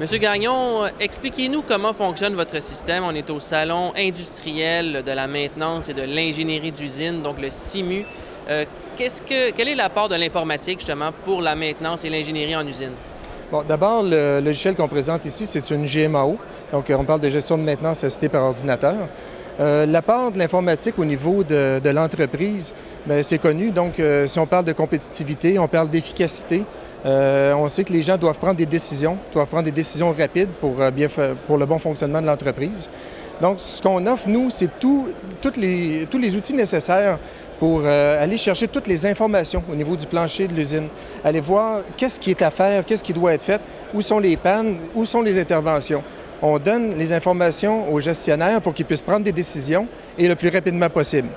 Monsieur Gagnon, expliquez-nous comment fonctionne votre système. On est au Salon industriel de la maintenance et de l'ingénierie d'usine, donc le SIMU. Quel est l'apport de l'informatique, justement, pour la maintenance et l'ingénierie en usine? Bon, d'abord, le logiciel qu'on présente ici, c'est une GMAO. Donc, on parle de gestion de maintenance assistée par ordinateur. L'apport de l'informatique au niveau de l'entreprise, c'est connu. Donc, si on parle de compétitivité, on parle d'efficacité. On sait que les gens doivent prendre des décisions rapides pour le bon fonctionnement de l'entreprise. Donc, ce qu'on offre, nous, c'est tous les outils nécessaires pour aller chercher toutes les informations au niveau du plancher de l'usine, aller voir qu'est-ce qui est à faire, qu'est-ce qui doit être fait, où sont les pannes, où sont les interventions. On donne les informations aux gestionnaires pour qu'ils puissent prendre des décisions et le plus rapidement possible.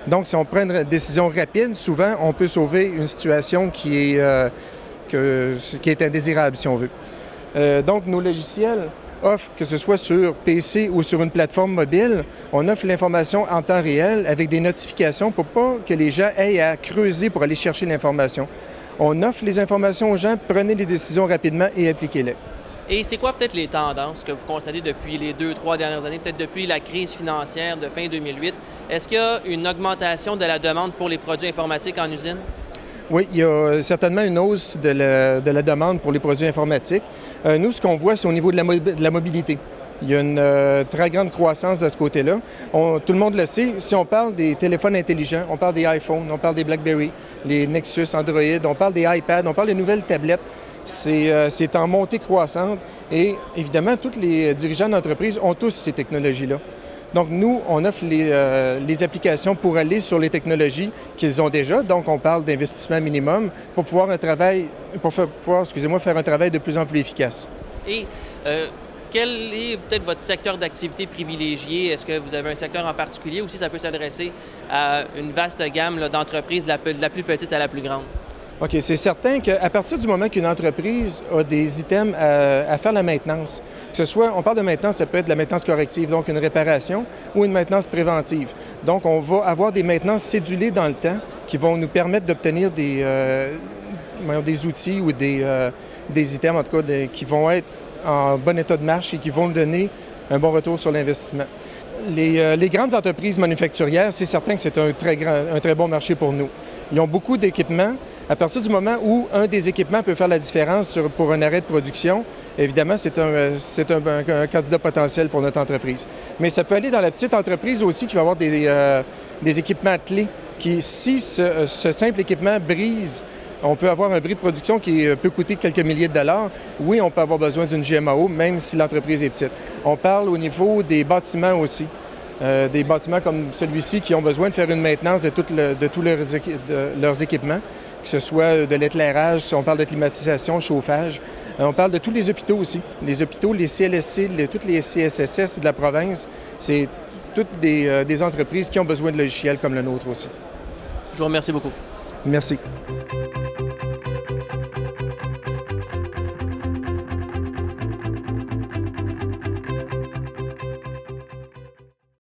Donc, si on prend une décision rapide, souvent, on peut sauver une situation qui est indésirable, si on veut. Donc, nos logiciels offrent, que ce soit sur PC ou sur une plateforme mobile, on offre l'information en temps réel avec des notifications pour pas que les gens aient à creuser pour aller chercher l'information. On offre les informations aux gens, prenez les décisions rapidement et appliquez-les. Et c'est quoi peut-être les tendances que vous constatez depuis les 2-3 dernières années, peut-être depuis la crise financière de fin 2008? Est-ce qu'il y a une augmentation de la demande pour les produits informatiques en usine? Oui, il y a certainement une hausse de la demande pour les produits informatiques. Nous, ce qu'on voit, c'est au niveau de la mobilité. Il y a une très grande croissance de ce côté-là. Tout le monde le sait, si on parle des téléphones intelligents, on parle des iPhones, on parle des BlackBerry, les Nexus, Android, on parle des iPads, on parle des nouvelles tablettes. C'est en montée croissante et évidemment, tous les dirigeants d'entreprise ont tous ces technologies-là. Donc, nous, on offre les applications pour aller sur les technologies qu'ils ont déjà. Donc, on parle d'investissement minimum pour pouvoir faire un travail de plus en plus efficace. Et quel est peut-être votre secteur d'activité privilégié? Est-ce que vous avez un secteur en particulier ou si ça peut s'adresser à une vaste gamme d'entreprises, de la plus petite à la plus grande? OK, c'est certain qu'à partir du moment qu'une entreprise a des items à faire la maintenance, que ce soit, on parle de maintenance, ça peut être de la maintenance corrective, donc une réparation, ou une maintenance préventive. Donc, on va avoir des maintenances cédulées dans le temps qui vont nous permettre d'obtenir des outils ou des items, en tout cas, qui vont être en bon état de marche et qui vont nous donner un bon retour sur l'investissement. Les grandes entreprises manufacturières, c'est certain que c'est un très bon marché pour nous. Ils ont beaucoup d'équipements. À partir du moment où un des équipements peut faire la différence pour un arrêt de production, évidemment, c'est un candidat potentiel pour notre entreprise. Mais ça peut aller dans la petite entreprise aussi qui va avoir des équipements clés qui, si ce simple équipement brise, on peut avoir un bris de production qui peut coûter quelques milliers de dollars. Oui, on peut avoir besoin d'une GMAO, même si l'entreprise est petite. On parle au niveau des bâtiments aussi. Des bâtiments comme celui-ci qui ont besoin de faire une maintenance de tous leurs équipements, que ce soit de l'éclairage, on parle de climatisation, chauffage. On parle de tous les hôpitaux aussi. Les hôpitaux, les CLSC, toutes les CSSS de la province, c'est toutes des entreprises qui ont besoin de logiciels comme le nôtre aussi. Je vous remercie beaucoup. Merci.